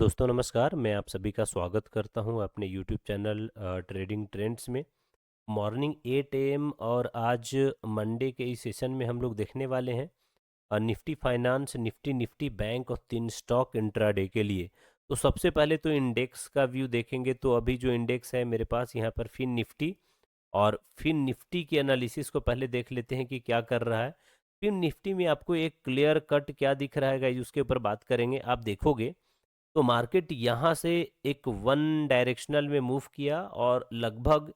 दोस्तों नमस्कार। मैं आप सभी का स्वागत करता हूं अपने यूट्यूब चैनल ट्रेडिंग ट्रेंड्स में। मॉर्निंग 8 एम और आज मंडे के इस सेशन में हम लोग देखने वाले हैं Nifty finance, Nifty Nifty bank और 3 स्टॉक इंट्राडे के लिए। तो सबसे पहले तो इंडेक्स का व्यू देखेंगे तो अभी जो इंडेक्स है मेरे पास यहाँ पर फिन निफ्टी, और फिन निफ्टी की एनालिसिस को पहले देख लेते हैं कि क्या कर रहा है। फिन निफ्टी में आपको एक क्लियर कट क्या दिख रहा है गाइस, उसके ऊपर बात करेंगे। आप देखोगे तो मार्केट यहाँ से एक वन डायरेक्शनल में मूव किया और लगभग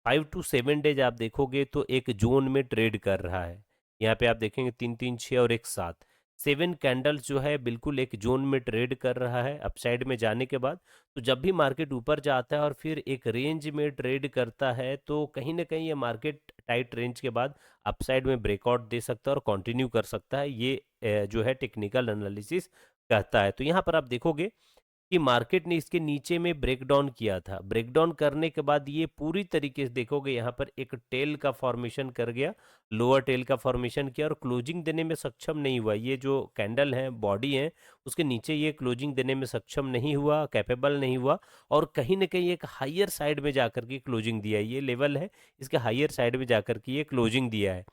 5 to 7 डेज आप देखोगे तो एक जोन में ट्रेड कर रहा है। यहाँ पे आप देखेंगे 3 3 6 और एक 7, 7 कैंडल्स जो है बिल्कुल एक जोन में ट्रेड कर रहा है अपसाइड में जाने के बाद। तो जब भी मार्केट ऊपर जाता है और फिर एक रेंज में ट्रेड करता है तो कहीं ना कहीं ये मार्केट टाइट रेंज के बाद अपसाइड में ब्रेकआउट दे सकता है और कंटिन्यू कर सकता है। ये जो है टेक्निकल एनालिसिस कहता है। तो यहाँ पर आप देखोगे कि मार्केट ने इसके नीचे में ब्रेकडाउन किया था। ब्रेकडाउन करने के बाद ये पूरी तरीके से देखोगे यहाँ पर एक टेल का फॉर्मेशन कर गया, लोअर टेल का फॉर्मेशन किया और क्लोजिंग देने में सक्षम नहीं हुआ। ये जो कैंडल है, बॉडी है, उसके नीचे ये क्लोजिंग देने में सक्षम नहीं हुआ, कैपेबल नहीं हुआ और कहीं ना कहीं एक हायर साइड में जाकर के क्लोजिंग दिया है। ये लेवल है, इसके हायर साइड में जाकर के ये क्लोजिंग दिया है।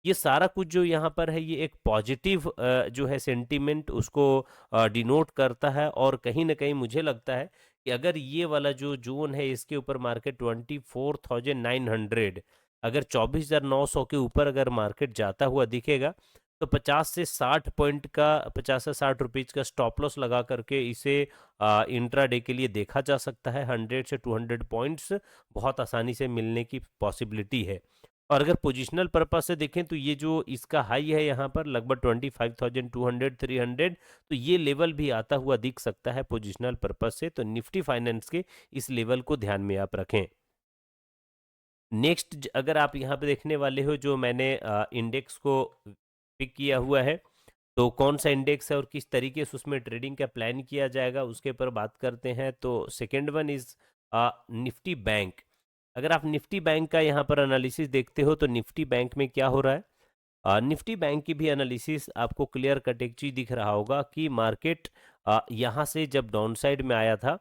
ये सारा कुछ जो यहाँ पर है ये एक पॉजिटिव जो है सेंटीमेंट उसको डिनोट करता है। और कहीं ना कहीं मुझे लगता है कि अगर ये वाला जो जोन है इसके ऊपर मार्केट 24,900, अगर 24,900 के ऊपर अगर मार्केट जाता हुआ दिखेगा तो 50 से 60 पॉइंट का, 50 से 60 रुपीज का स्टॉप लॉस लगा करके इसे इंट्राडे के लिए देखा जा सकता है। 100 से 200 पॉइंट्स बहुत आसानी से मिलने की पॉसिबिलिटी है। और अगर पोजिशनल पर्पज से देखें तो ये जो इसका हाई है यहाँ पर लगभग 25,200 300, तो ये लेवल भी आता हुआ दिख सकता है पोजिशनल पर्पज से। तो निफ्टी फाइनेंस के इस लेवल को ध्यान में आप रखें। नेक्स्ट अगर आप यहाँ पे देखने वाले हो, जो मैंने इंडेक्स को पिक किया हुआ है, तो कौन सा इंडेक्स है और किस तरीके से उसमें ट्रेडिंग का प्लान किया जाएगा उसके ऊपर बात करते हैं। तो second one is Nifty bank. अगर आप निफ्टी बैंक का यहाँ पर एनालिसिस देखते हो तो निफ्टी बैंक में क्या हो रहा है, निफ्टी बैंक की भी एनालिसिस आपको क्लियर कट एक चीज दिख रहा होगा कि मार्केट यहाँ से जब डाउन साइड में आया था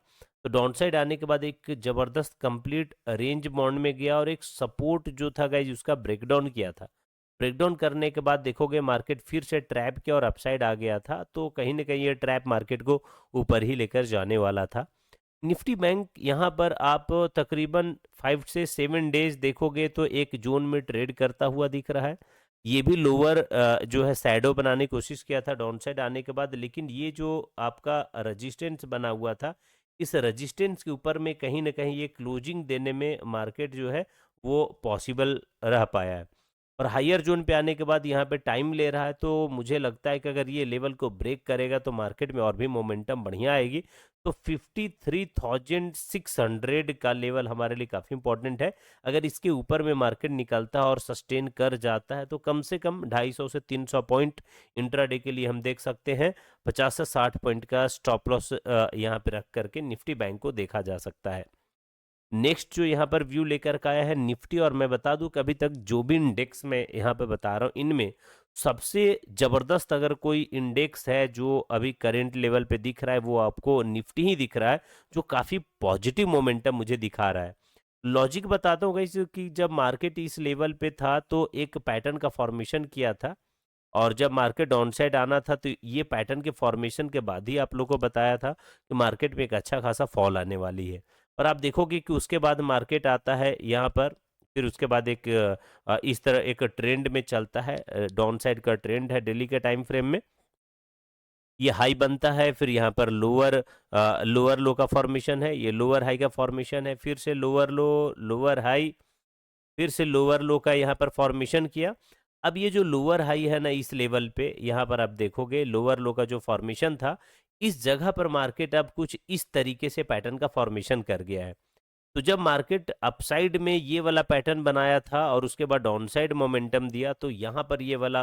तो डाउन साइड आने के बाद एक जबरदस्त कंप्लीट रेंज बाउंड में गया और एक सपोर्ट जो था गाइज उसका ब्रेकडाउन किया था। ब्रेकडाउन करने के बाद देखोगे मार्केट फिर से ट्रैप किया और अपसाइड आ गया था। तो कहीं ना कहीं ये ट्रैप मार्केट को ऊपर ही लेकर जाने वाला था। निफ्टी बैंक यहाँ पर आप तकरीबन 5 से 7 डेज देखोगे तो एक जोन में ट्रेड करता हुआ दिख रहा है। ये भी लोअर जो है सैडो बनाने की कोशिश किया था डाउन साइड आने के बाद, लेकिन ये जो आपका रजिस्टेंस बना हुआ था, इस रजिस्टेंस के ऊपर में कहीं ना कहीं ये क्लोजिंग देने में मार्केट जो है वो पॉसिबल रह पाया है। और हायर जोन पे आने के बाद यहाँ पे टाइम ले रहा है, तो मुझे लगता है कि अगर ये लेवल को ब्रेक करेगा तो मार्केट में और भी मोमेंटम बढ़िया आएगी। तो 53,600 का लेवल हमारे लिए काफ़ी इंपॉर्टेंट है। अगर इसके ऊपर में मार्केट निकलता है और सस्टेन कर जाता है तो कम से कम 250 से 300 पॉइंट इंट्राडे के लिए हम देख सकते हैं। 50 से 60 पॉइंट का स्टॉप लॉस यहाँ पे रख करके निफ्टी बैंक को देखा जा सकता है। नेक्स्ट जो यहाँ पर व्यू लेकर का आया है निफ्टी, और मैं बता दूं कि अभी तक जो भी इंडेक्स मैं यहाँ पे बता रहा हूँ इनमें सबसे जबरदस्त अगर कोई इंडेक्स है जो अभी करंट लेवल पे दिख रहा है वो आपको निफ्टी ही दिख रहा है, जो काफी पॉजिटिव मोमेंटम मुझे दिखा रहा है। लॉजिक बताता हूँ गाइस कि जब मार्केट इस लेवल पे था तो एक पैटर्न का फॉर्मेशन किया था, और जब मार्केट डाउन साइड आना था तो ये पैटर्न के फॉर्मेशन के बाद ही आप लोगों को बताया था कि मार्केट में एक अच्छा खासा फॉल आने वाली है। और आप देखोगे कि उसके बाद मार्केट आता है यहाँ पर, फिर उसके बाद एक इस तरह एक ट्रेंड में चलता है, डाउन साइड का ट्रेंड है डेली के टाइम फ्रेम में। ये हाई बनता है, फिर यहाँ पर लोअर लो का फॉर्मेशन है, ये लोअर हाई का फॉर्मेशन है, फिर से लोअर लो, लोअर हाई, फिर से लोअर लो का यहाँ पर फॉर्मेशन किया। अब ये जो लोअर हाई है ना इस लेवल पे, यहाँ पर आप देखोगे लोअर लो का जो फॉर्मेशन था, इस जगह पर मार्केट अब कुछ इस तरीके से पैटर्न का फॉर्मेशन कर गया है। तो जब मार्केट अपसाइड में ये वाला पैटर्न बनाया था और उसके बाद डाउनसाइड मोमेंटम दिया तो यहाँ पर ये वाला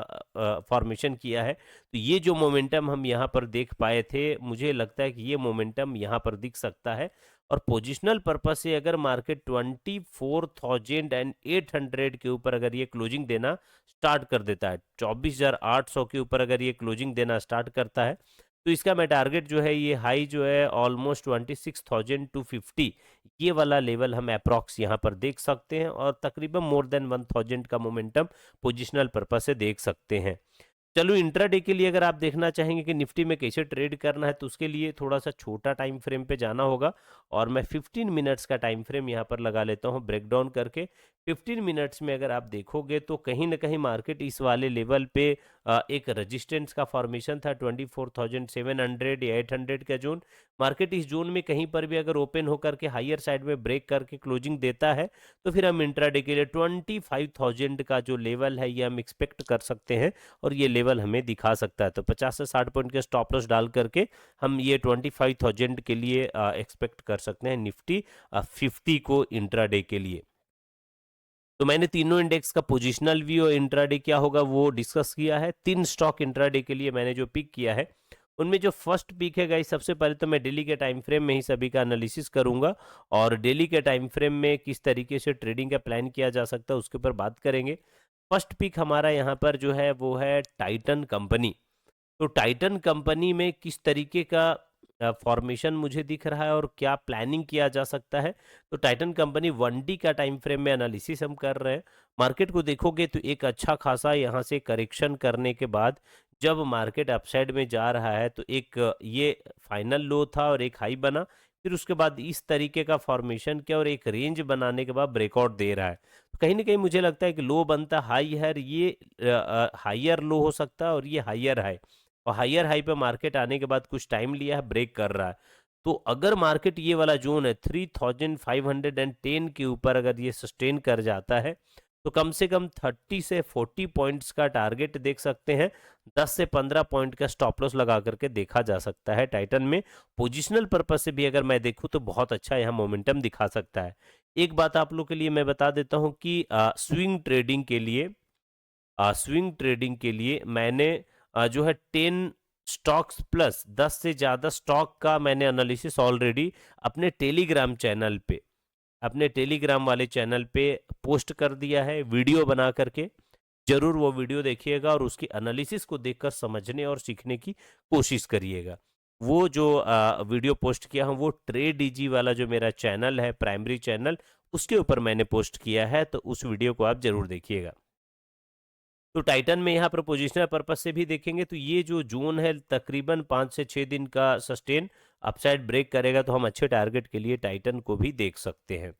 फॉर्मेशन किया है। तो ये जो मोमेंटम हम यहाँ पर देख पाए थे, मुझे लगता है कि ये मोमेंटम यहाँ पर दिख सकता है। और पोजिशनल पर्पज से अगर मार्केट 24,800 के ऊपर अगर ये क्लोजिंग देना स्टार्ट कर देता है, 24,800 के ऊपर अगर ये क्लोजिंग देना स्टार्ट करता है, तो इसका मैं टारगेट जो है ये हाई जो है ऑलमोस्ट 26,250 ये वाला लेवल हम अप्रॉक्स यहाँ पर देख सकते हैं और तकरीबन मोर देन 1,000 का मोमेंटम पोजिशनल पर्पज से देख सकते हैं। चलो इंट्राडे के लिए अगर आप देखना चाहेंगे कि निफ्टी में कैसे ट्रेड करना है तो उसके लिए थोड़ा सा छोटा टाइम फ्रेम पे जाना होगा और मैं 15 मिनट्स का टाइम फ्रेम यहाँ पर लगा लेता हूँ ब्रेक डाउन करके। 15 मिनट्स में अगर आप देखोगे तो कहीं ना कहीं मार्केट इस वाले लेवल पे एक रेजिस्टेंस का फॉर्मेशन था 24,700 या 800 का जोन। मार्केट इस जोन में कहीं पर भी अगर ओपन होकर के हायर साइड में ब्रेक करके क्लोजिंग देता है तो फिर हम इंट्राडे के लिए 25,000 का जो लेवल है ये हम एक्सपेक्ट कर सकते हैं और ये लेवल हमें दिखा सकता है। तो 50 से 60 पॉइंट के स्टॉप लॉस डाल करके हम ये 25,000 के लिए एक्सपेक्ट कर सकते हैं निफ्टी 50 को इंट्राडे के लिए। तो मैंने तीनों इंडेक्स का पोजिशनल व्यू और इंट्राडे क्या होगा वो डिस्कस किया है। 3 स्टॉक इंट्राडे के लिए मैंने जो पिक किया है उनमें जो फर्स्ट पिक है गाइस, सबसे पहले तो मैं डेली के टाइम फ्रेम में ही सभी का एनालिसिस करूंगा और डेली के टाइम फ्रेम में किस तरीके से ट्रेडिंग का प्लान किया जा सकता है उसके ऊपर बात करेंगे। फर्स्ट पिक हमारा यहाँ पर जो है वो है टाइटन कंपनी। तो टाइटन कंपनी में किस तरीके का फॉर्मेशन मुझे दिख रहा है और क्या प्लानिंग किया जा सकता है। तो टाइटन कंपनी 1D का टाइम फ्रेम में एनालिसिस हम कर रहे हैं। मार्केट को देखोगे तो एक अच्छा खासा यहाँ से करेक्शन करने के बाद जब मार्केट अपसाइड में जा रहा है तो एक ये फाइनल लो था और एक हाई बना, फिर उसके बाद इस तरीके का फॉर्मेशन किया और एक रेंज बनाने के बाद ब्रेकआउट दे रहा है। तो कहीं ना कहीं मुझे लगता है कि लो बनता हाई है, ये हाइयर लो हो सकता है और ये हाइयर हाई, और हाइयर हाई पे मार्केट आने के बाद कुछ टाइम लिया है, ब्रेक कर रहा है। तो अगर मार्केट ये वाला जोन है 3,510 के ऊपर अगर ये सस्टेन कर जाता है तो कम से कम 30 से 40 पॉइंट्स का टारगेट देख सकते हैं। 10 से 15 पॉइंट का स्टॉप लॉस लगा करके देखा जा सकता है। टाइटन में पोजिशनल पर्पज से भी अगर मैं देखूं तो बहुत अच्छा यहाँ मोमेंटम दिखा सकता है। एक बात आप लोग के लिए मैं बता देता हूं कि स्विंग ट्रेडिंग के लिए मैंने जो है 10 स्टॉक्स प्लस 10 से ज़्यादा स्टॉक का मैंने एनालिसिस ऑलरेडी अपने टेलीग्राम वाले चैनल पे पोस्ट कर दिया है वीडियो बना करके। जरूर वो वीडियो देखिएगा और उसकी एनालिसिस को देखकर समझने और सीखने की कोशिश करिएगा। वो जो वीडियो पोस्ट किया हूँ वो ट्रेड इजी वाला जो मेरा चैनल है प्राइमरी चैनल उसके ऊपर मैंने पोस्ट किया है, तो उस वीडियो को आप जरूर देखिएगा। तो टाइटन में यहाँ पर पोजिशनल पर्पज से भी देखेंगे तो ये जो जोन है तकरीबन 5 से 6 दिन का सस्टेन अपसाइड ब्रेक करेगा तो हम अच्छे टारगेट के लिए टाइटन को भी देख सकते हैं।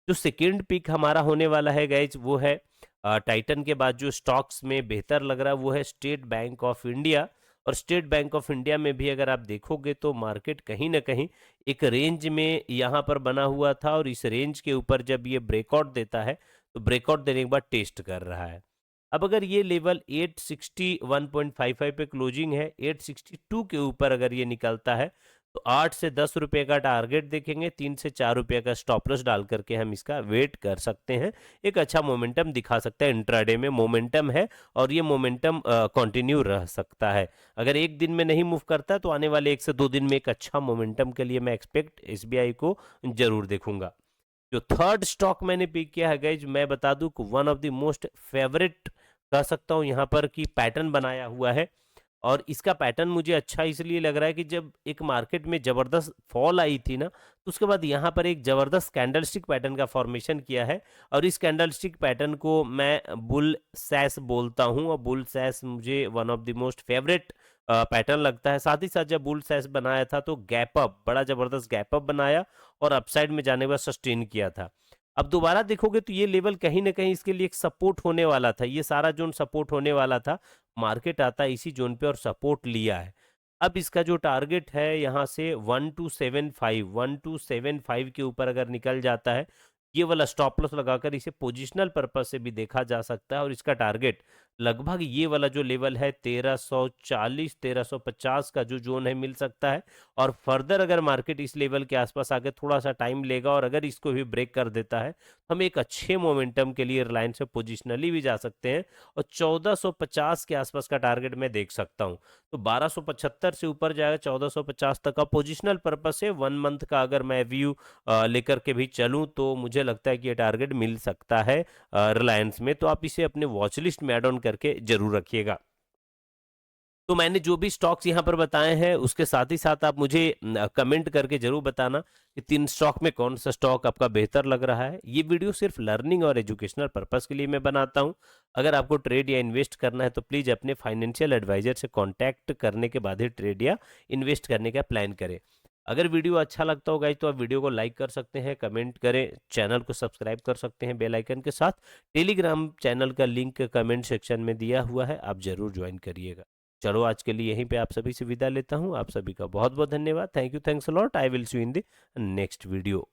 जो सेकेंड पिक हमारा होने वाला है गाइज वो है टाइटन के बाद जो स्टॉक्स में बेहतर लग रहा है वो है स्टेट बैंक ऑफ इंडिया। और स्टेट बैंक ऑफ इंडिया में भी अगर आप देखोगे तो मार्केट कहीं ना कहीं एक रेंज में यहाँ पर बना हुआ था और इस रेंज के ऊपर जब ये ब्रेकआउट देता है तो ब्रेकआउट देने के बाद टेस्ट कर रहा है। अब अगर ये लेवल 861.55 पे क्लोजिंग है, 862 के ऊपर अगर ये निकलता है तो 8 से 10 रुपए का टारगेट देखेंगे, 3 से 4 रुपए का स्टॉप लॉस डाल करके हम इसका वेट कर सकते हैं। एक अच्छा मोमेंटम दिखा सकता है, इंट्राडे में मोमेंटम है और ये मोमेंटम कंटिन्यू रह सकता है। अगर एक दिन में नहीं मूव करता तो आने वाले 1 से 2 दिन में एक अच्छा मोमेंटम के लिए मैं एक्सपेक्ट एसबीआई को जरूर देखूंगा। जो थर्ड स्टॉक मैंने पिक किया है गाइज, मैं बता दूं कि one of the most favourite कह सकता हूं यहाँ पर कि पैटर्न बनाया हुआ है। और इसका पैटर्न मुझे अच्छा इसलिए लग रहा है कि जब एक मार्केट में जबरदस्त फॉल आई थी ना तो उसके बाद यहाँ पर एक जबरदस्त कैंडलस्टिक पैटर्न का फॉर्मेशन किया है और इस कैंडलस्टिक पैटर्न को मैं बुल सैस बोलता हूँ और बुल सैस मुझे one of the most favourite pattern लगता है। साथ ही साथ जब बुल सैस बनाया था तो गैप अप, बड़ा जबरदस्त गैप अप बनाया और अपसाइड में जाने के बाद सस्टेन किया था। अब दोबारा देखोगे तो ये लेवल कहीं ना कहीं इसके लिए एक सपोर्ट होने वाला था, ये सारा जोन सपोर्ट होने वाला था। मार्केट आता है इसी जोन पे और सपोर्ट लिया है। अब इसका जो टारगेट है यहाँ से 1275 के ऊपर अगर निकल जाता है ये वाला स्टॉप लॉस लगाकर इसे पोजिशनल पर्पज से भी देखा जा सकता है और इसका टारगेट लगभग ये वाला जो लेवल है 1340 1350 का जो जोन है मिल सकता है। और फर्दर अगर मार्केट इस लेवल के आसपास आके थोड़ा सा टाइम लेगा और अगर इसको भी ब्रेक कर देता है तो हम एक अच्छे मोमेंटम के लिए रिलायंस से पोजिशनली भी जा सकते हैं और 1450 के आसपास का टारगेट मैं देख सकता हूं। तो 1275 से ऊपर जाएगा 1450 तक का पोजिशनल पर्पज से 1 मंथ का अगर मैं व्यू लेकर के भी चलूं तो मुझे लगता है कि ये टारगेट मिल सकता है रिलायंस में। तो आप इसे अपने वॉच लिस्ट में ऐड ऑन करके जरूर रखिएगा। तो मैंने जो भी स्टॉक्स यहाँ पर बताए हैं उसके साथ ही साथ आप मुझे कमेंट करके जरूर बताना कि 3 स्टॉक में कौन सा स्टॉक आपका बेहतर लग रहा है। ये वीडियो सिर्फ लर्निंग और एजुकेशनल पर्पस के लिए मैं बनाता हूँ। अगर आपको ट्रेड या इन्वेस्ट करना है तो प्लीज़ अपने फाइनेंशियल एडवाइजर से कॉन्टैक्ट करने के बाद ही ट्रेड या इन्वेस्ट करने का प्लान करें। अगर वीडियो अच्छा लगता होगा तो आप वीडियो को लाइक कर सकते हैं, कमेंट करें, चैनल को सब्सक्राइब कर सकते हैं बेल आइकन के साथ। टेलीग्राम चैनल का लिंक कमेंट सेक्शन में दिया हुआ है, आप जरूर ज्वाइन करिएगा। चलो आज के लिए यहीं पे आप सभी से विदा लेता हूँ। आप सभी का बहुत बहुत धन्यवाद। Thank you, thanks a lot. I will see you in the next video.